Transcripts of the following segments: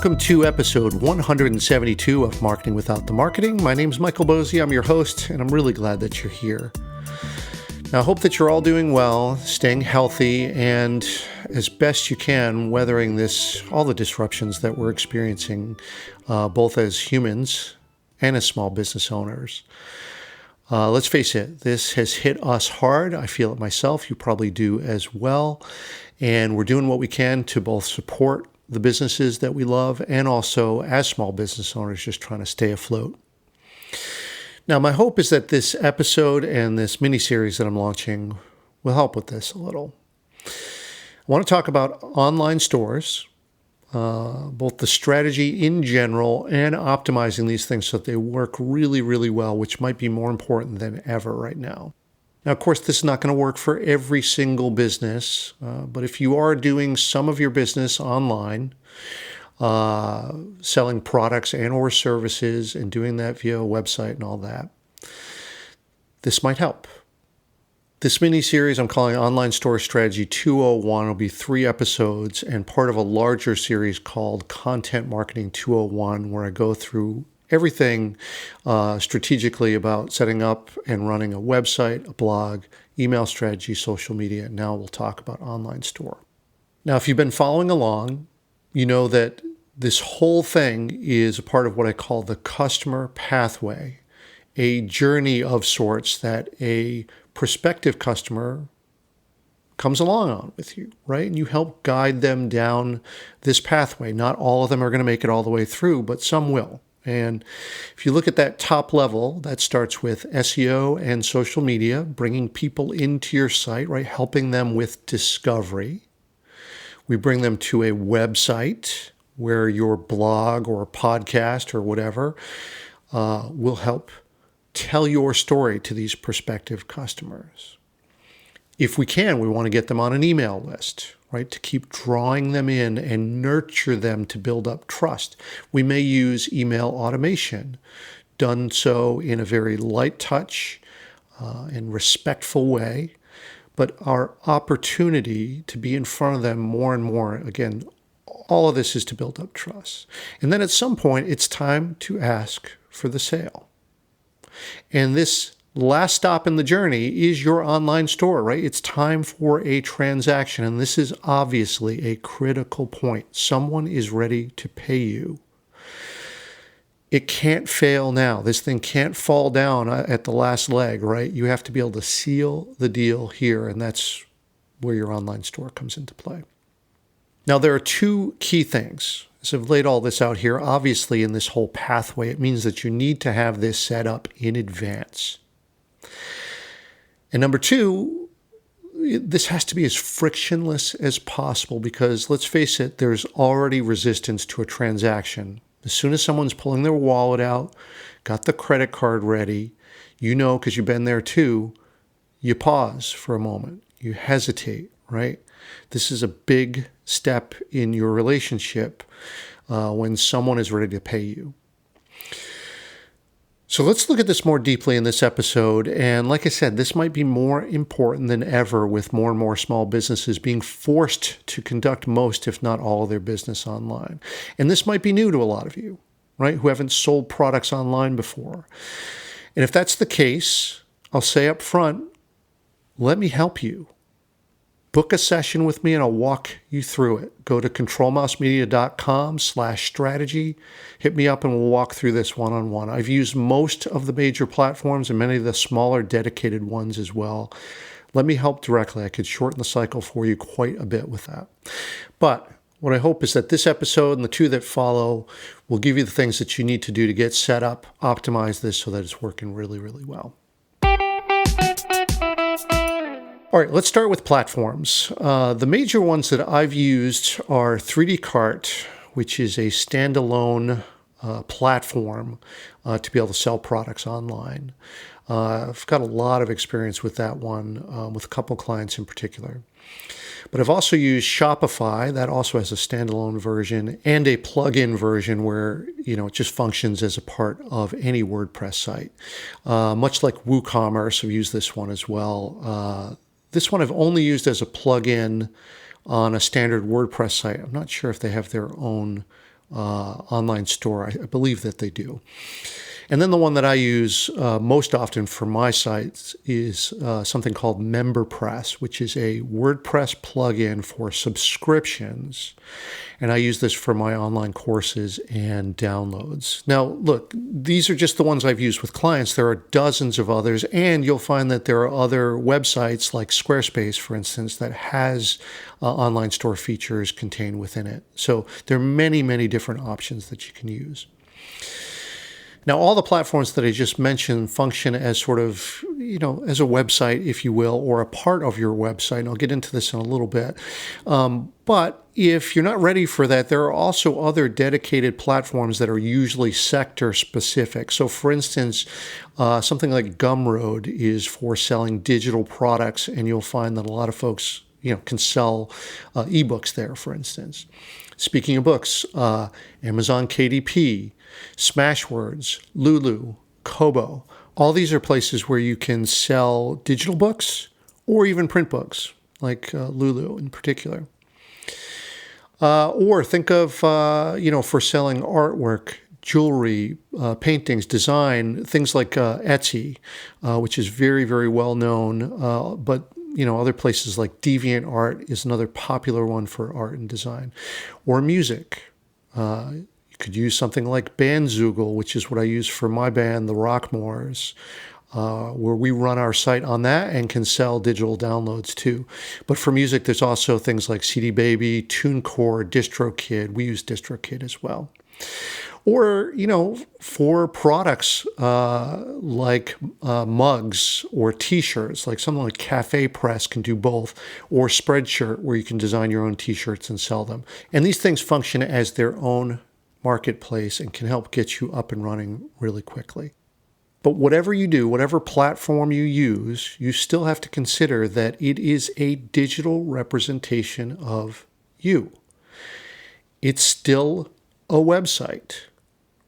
Welcome to episode 172 of Marketing Without the Marketing. My name is Michael Bosey. I'm your host, and I'm really glad that you're here. Now, I hope that you're all doing well, staying healthy, and as best you can, weathering all the disruptions that we're experiencing, both as humans and as small business owners. Let's face it, this has hit us hard. I feel it myself. You probably do as well. And we're doing what we can to both support the businesses that we love and also, as small business owners, just trying to stay afloat. Now, my hope is that this episode and this mini-series that I'm launching will help with this a little. I want to talk about online stores, both the strategy in general and optimizing these things so that they work really, really well, which might be more important than ever right now. Now, of course, this is not going to work for every single business, but if you are doing some of your business online, selling products and or services and doing that via a website and all that, this might help. This mini-series I'm calling Online Store Strategy 201 will be 3 episodes and part of a larger series called Content Marketing 201, where I go through everything strategically about setting up and running a website, a blog, email strategy, social media. And now we'll talk about online store. Now, if you've been following along, you know that this whole thing is a part of what I call the customer pathway, a journey of sorts that a prospective customer comes along on with you, right? And you help guide them down this pathway. Not all of them are going to make it all the way through, but some will. And if you look at that top level, that starts with SEO and social media, bringing people into your site, right? Helping them with discovery. We bring them to a website where your blog or podcast or whatever will help tell your story to these prospective customers. If we can, we want to get them on an email list, right, to keep drawing them in and nurture them to build up trust. We may use email automation, done so in a very light touch and respectful way, but our opportunity to be in front of them more and more, again, all of this is to build up trust. And then at some point, it's time to ask for the sale. And this last stop in the journey is your online store, right? It's time for a transaction. And this is obviously a critical point. Someone is ready to pay you. It can't fail now. This thing can't fall down at the last leg, right? You have to be able to seal the deal here. And that's where your online store comes into play. Now, there are 2 key things. So I've laid all this out here. Obviously, in this whole pathway, it means that you need to have this set up in advance. And number 2, this has to be as frictionless as possible because, let's face it, there's already resistance to a transaction. As soon as someone's pulling their wallet out, got the credit card ready, you know, because you've been there too, you pause for a moment. You hesitate, right? This is a big step in your relationship when someone is ready to pay you. So let's look at this more deeply in this episode. And like I said, this might be more important than ever with more and more small businesses being forced to conduct most, if not all, of their business online. And this might be new to a lot of you, right, who haven't sold products online before. And if that's the case, I'll say up front, let me help you. Book a session with me and I'll walk you through it. Go to controlmousemedia.com/strategy. Hit me up and we'll walk through this one-on-one. I've used most of the major platforms and many of the smaller dedicated ones as well. Let me help directly. I could shorten the cycle for you quite a bit with that. But what I hope is that this episode and the 2 that follow will give you the things that you need to do to get set up, optimize this so that it's working really, really well. All right, let's start with platforms. The major ones that I've used are 3D Cart, which is a standalone platform to be able to sell products online. I've got a lot of experience with that one, with a couple clients in particular. But I've also used Shopify. That also has a standalone version and a plug-in version where, it just functions as a part of any WordPress site. Much like WooCommerce, I've used this one as well. This one I've only used as a plug-in on a standard WordPress site. I'm not sure if they have their own online store. I believe that they do. And then the one that I use most often for my sites is something called MemberPress, which is a WordPress plugin for subscriptions. And I use this for my online courses and downloads. Now, look, these are just the ones I've used with clients. There are dozens of others, and you'll find that there are other websites like Squarespace, for instance, that has online store features contained within it. So there are many, many different options that you can use. Now, all the platforms that I just mentioned function as sort of, as a website, if you will, or a part of your website. And I'll get into this in a little bit. But if you're not ready for that, there are also other dedicated platforms that are usually sector specific. So, for instance, something like Gumroad is for selling digital products, and you'll find that a lot of folks, can sell ebooks there, for instance. Speaking of books, Amazon KDP, Smashwords, Lulu, Kobo, all these are places where you can sell digital books or even print books, like Lulu in particular. Or think of, for selling artwork, jewelry, paintings, design, things like Etsy, which is very, very well known, but other places like DeviantArt is another popular one for art and design. Or music. You could use something like Bandzoogle, which is what I use for my band, the Rockmores, where we run our site on that and can sell digital downloads too. But for music, there's also things like CD Baby, TuneCore, DistroKid. We use DistroKid as well. Or, for products like mugs or T-shirts, like something like Cafe Press can do both, or Spreadshirt, where you can design your own T-shirts and sell them. And these things function as their own marketplace and can help get you up and running really quickly. But whatever you do, whatever platform you use, you still have to consider that it is a digital representation of you. It's still a website.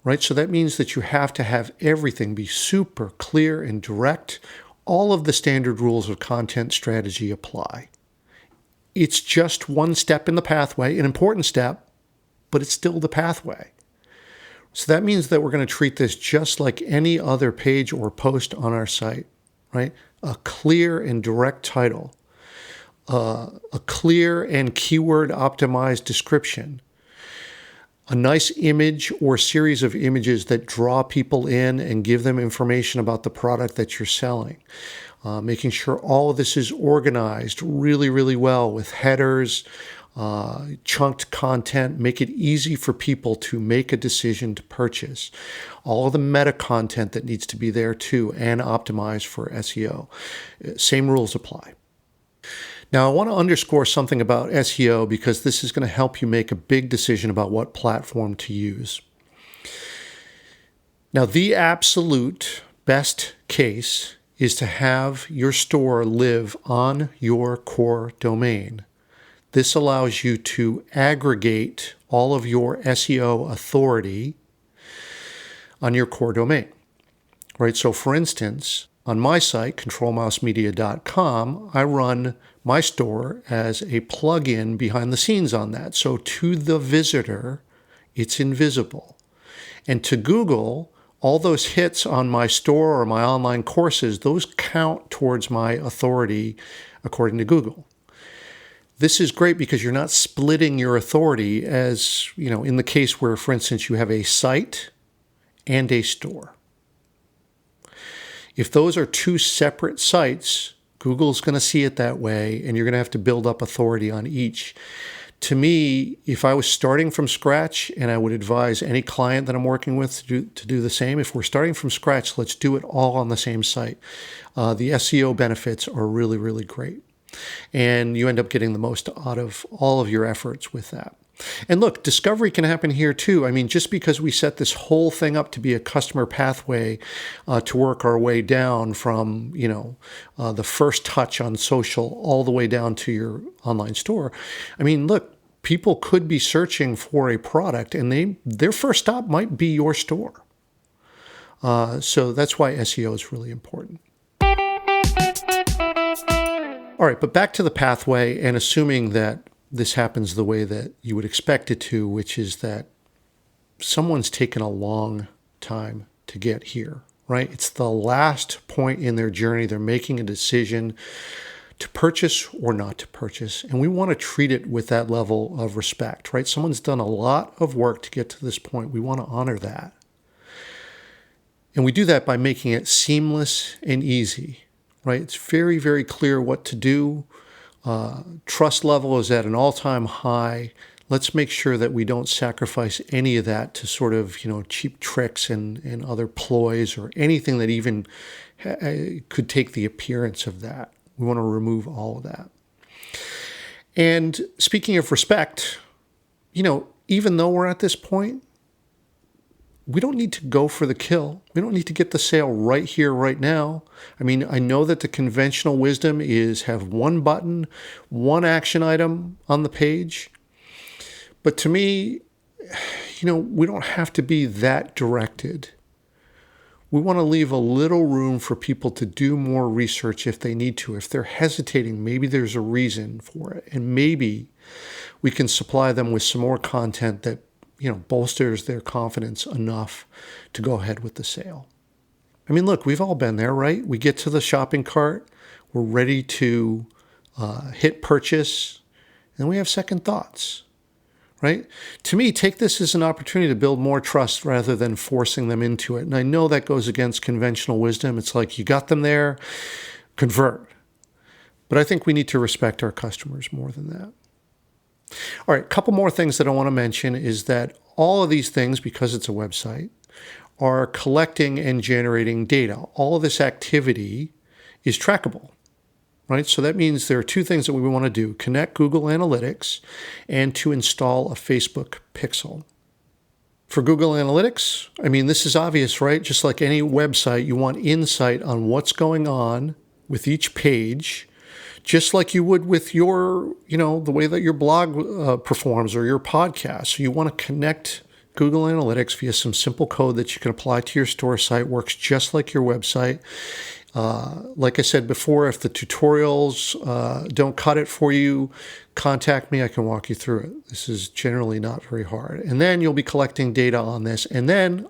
Right? So that means that you have to have everything be super clear and direct. All of the standard rules of content strategy apply. It's just one step in the pathway, an important step, but it's still the pathway. So that means that we're going to treat this just like any other page or post on our site, right? A clear and direct title, a clear and keyword optimized description, a nice image or series of images that draw people in and give them information about the product that you're selling. Making sure all of this is organized really, really well with headers, chunked content, make it easy for people to make a decision to purchase. All of the meta content that needs to be there too and optimized for SEO. Same rules apply. Now, I want to underscore something about SEO because this is going to help you make a big decision about what platform to use. Now, the absolute best case is to have your store live on your core domain. This allows you to aggregate all of your SEO authority on your core domain. Right? So, for instance, on my site, controlmousemedia.com, I run my store as a plugin behind the scenes on that. So to the visitor, it's invisible. And to Google, all those hits on my store or my online courses, those count towards my authority according to Google. This is great because you're not splitting your authority as, in the case where, for instance, you have a site and a store. If those are two separate sites, Google's going to see it that way, and you're going to have to build up authority on each. To me, if I was starting from scratch, and I would advise any client that I'm working with to do the same, if we're starting from scratch, let's do it all on the same site. The SEO benefits are really, really great. And you end up getting the most out of all of your efforts with that. And look, discovery can happen here too. I mean, just because we set this whole thing up to be a customer pathway to work our way down from, the first touch on social all the way down to your online store. I mean, look, people could be searching for a product and their first stop might be your store. So that's why SEO is really important. All right, but back to the pathway and assuming that this happens the way that you would expect it to, which is that someone's taken a long time to get here, right? It's the last point in their journey. They're making a decision to purchase or not to purchase. And we want to treat it with that level of respect, right? Someone's done a lot of work to get to this point. We want to honor that. And we do that by making it seamless and easy, right? It's very, very clear what to do. Trust level is at an all-time high. Let's make sure that we don't sacrifice any of that to sort of, cheap tricks and other ploys or anything that even could take the appearance of that. We want to remove all of that. And speaking of respect, even though we're at this point, we don't need to go for the kill. We don't need to get the sale right here, right now. I mean, I know that the conventional wisdom is have one button, one action item on the page. But to me, we don't have to be that directed. We want to leave a little room for people to do more research if they need to. If they're hesitating, maybe there's a reason for it. And maybe we can supply them with some more content that bolsters their confidence enough to go ahead with the sale. I mean, look, we've all been there, right? We get to the shopping cart, we're ready to hit purchase, and we have second thoughts, right? To me, take this as an opportunity to build more trust rather than forcing them into it. And I know that goes against conventional wisdom. It's like you got them there, convert. But I think we need to respect our customers more than that. All right, a couple more things that I want to mention is that all of these things, because it's a website, are collecting and generating data. All of this activity is trackable, right? So that means there are two things that we want to do: connect Google Analytics and to install a Facebook pixel. For Google Analytics, I mean, this is obvious, right? Just like any website, you want insight on what's going on with each page, just like you would with your, the way that your blog performs or your podcast. So you want to connect Google Analytics via some simple code that you can apply to your store site. Works just like your website. Like I said before, if the tutorials don't cut it for you, contact me. I can walk you through it. This is generally not very hard. And then you'll be collecting data on this. And then,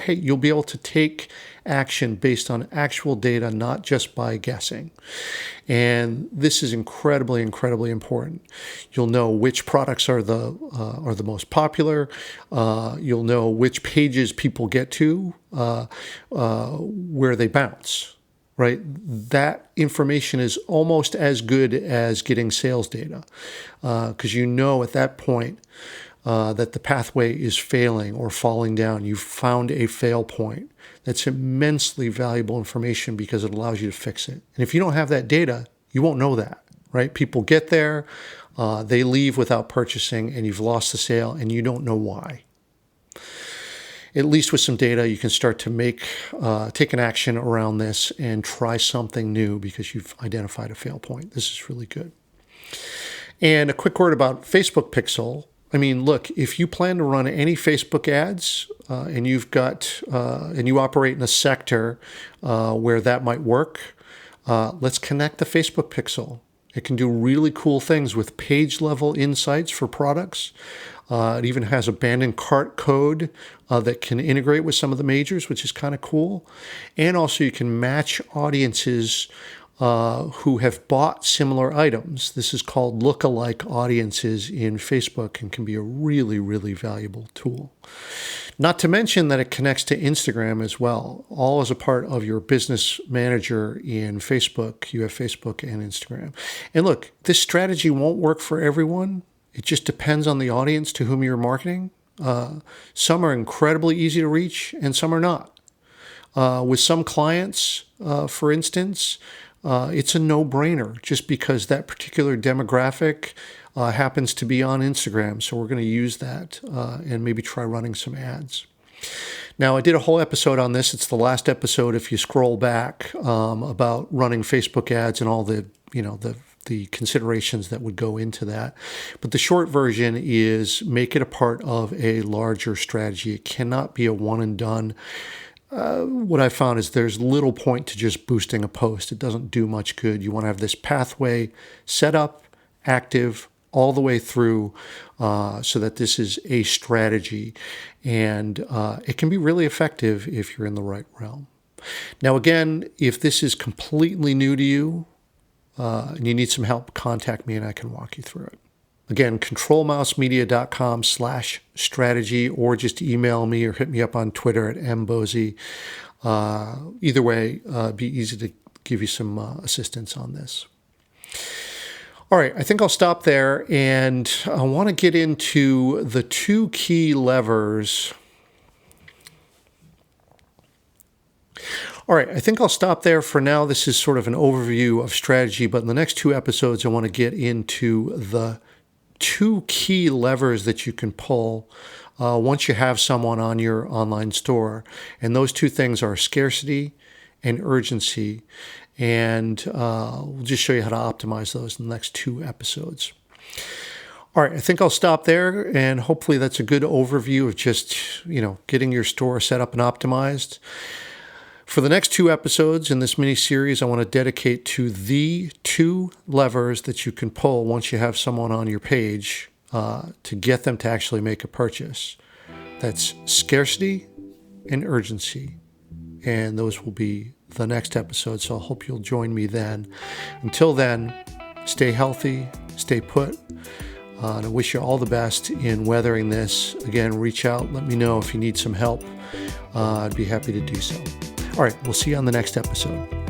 you'll be able to take action based on actual data, not just by guessing. And this is incredibly, incredibly important. You'll know which products are the most popular. You'll know which pages people get to, where they bounce. Right? That information is almost as good as getting sales data, because at that point that the pathway is failing or falling down. You've found a fail point. That's immensely valuable information because it allows you to fix it. And if you don't have that data, you won't know that, right? People get there, they leave without purchasing, and you've lost the sale, and you don't know why. At least with some data, you can start to take an action around this and try something new because you've identified a fail point. This is really good. And a quick word about Facebook Pixel. I mean, look, if you plan to run any Facebook ads and you operate in a sector where that might work, let's connect the Facebook Pixel. It can do really cool things with page level insights for products. It even has abandoned cart code that can integrate with some of the majors, which is kind of cool. And also you can match audiences who have bought similar items. This is called lookalike audiences in Facebook and can be a really, really valuable tool. Not to mention that it connects to Instagram as well, all as a part of your business manager in Facebook. You have Facebook and Instagram. And look, this strategy won't work for everyone. It just depends on the audience to whom you're marketing. Some are incredibly easy to reach and some are not. With some clients, for instance, it's a no-brainer just because that particular demographic happens to be on Instagram. So we're going to use that and maybe try running some ads. Now, I did a whole episode on this. It's the last episode, if you scroll back, about running Facebook ads and all the considerations that would go into that. But the short version is make it a part of a larger strategy. It cannot be a one and done. What I found is there's little point to just boosting a post. It doesn't do much good. You want to have this pathway set up, active, all the way through so that this is a strategy. And it can be really effective if you're in the right realm. Now, again, if this is completely new to you and you need some help, contact me and I can walk you through it. Again, controlmousemedia.com/strategy, or just email me or hit me up on Twitter at mbosey. Either way, it'd be easy to give you some assistance on this. All right, I think I'll stop there, and I want to get into the two key levers. All right, I think I'll stop there for now. This is sort of an overview of strategy, but in the next two episodes, I want to get into the two key levers that you can pull once you have someone on your online store. And those two things are scarcity and urgency. And we'll just show you how to optimize those in the next two episodes. All right, I think I'll stop there, and hopefully that's a good overview of just, getting your store set up and optimized. For the next two episodes in this mini-series, I want to dedicate to the two levers that you can pull once you have someone on your page to get them to actually make a purchase. That's scarcity and urgency. And those will be the next episode, so I hope you'll join me then. Until then, stay healthy, stay put, and I wish you all the best in weathering this. Again, reach out, let me know if you need some help. I'd be happy to do so. All right, we'll see you on the next episode.